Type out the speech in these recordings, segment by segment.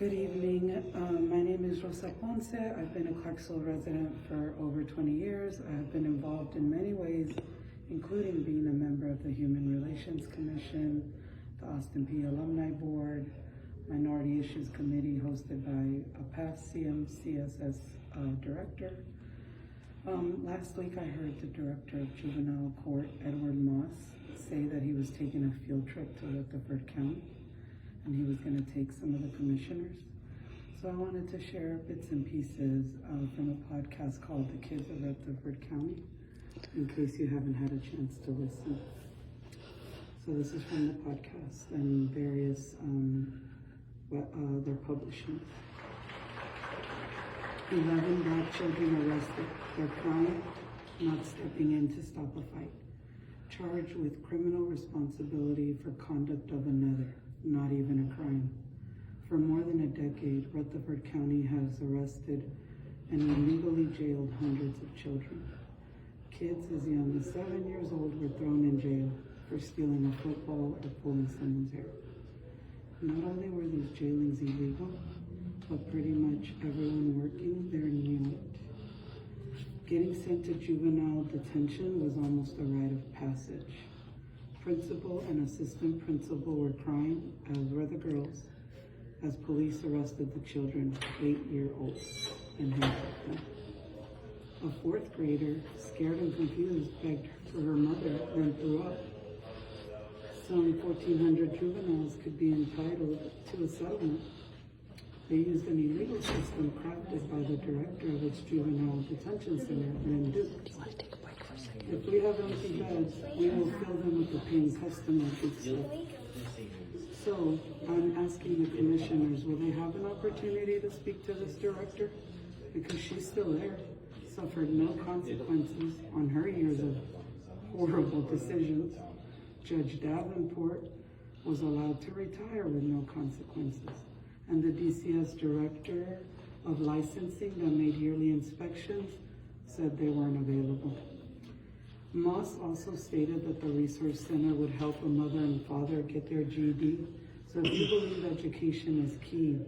Good evening. My name is Rosa Ponce. I've been a Clarksville resident for over 20 years. I've been involved in many ways, including being a member of the Human Relations Commission, the Austin P Alumni Board, Minority Issues Committee hosted by a past CMCSS director. Last week I heard the Director of Juvenile Court, Edward Moss, say that he was taking a field trip to Rutherford County and he was going to take some of the commissioners. So I wanted to share bits and pieces from a podcast called The Kids of Rutherford County, in case you haven't had a chance to listen. So this is from the podcast and various they're publishing. 11 Black children arrested. They're crying, not stepping in to stop a fight. Charged with criminal responsibility for conduct of another, not even a crime. For more than a decade, Rutherford County has arrested and illegally jailed hundreds of children. Kids as young as 7 years old were thrown in jail for stealing a football or pulling someone's hair. Not only were these jailings illegal, but pretty much everyone working there knew it. Getting sent to juvenile detention was almost a rite of passage. Principal and assistant principal were crying, as were the girls, as police arrested the children, 8-year-olds, and handcuffed them. A fourth grader, scared and confused, begged for her mother, then threw up. Some 1,400 juveniles could be entitled to a settlement. They used an illegal system crafted by the director of its juvenile detention center, Lynn Duke. If we have empty beds, we will fill them with the paying customer. So I'm asking the commissioners, will they have an opportunity to speak to this director? Because she's still there, suffered no consequences on her years of horrible decisions. Judge Davenport was allowed to retire with no consequences. And the DCS director of licensing that made yearly inspections said they weren't available. Moss also stated that the resource center would help a mother and father get their GED. So if you believe education is key,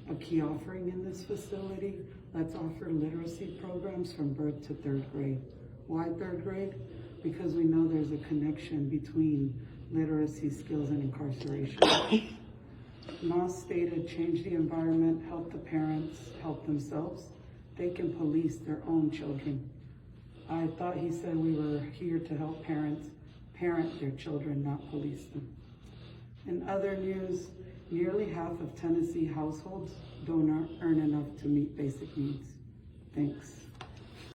a key offering in this facility, let's offer literacy programs from birth to 3rd grade. Why 3rd grade? Because we know there's a connection between literacy skills and incarceration. Moss stated, change the environment, help the parents, help themselves. They can police their own children. I thought he said we were here to help parents parent their children, not police them. In other news, nearly half of Tennessee households don't earn enough to meet basic needs. Thanks.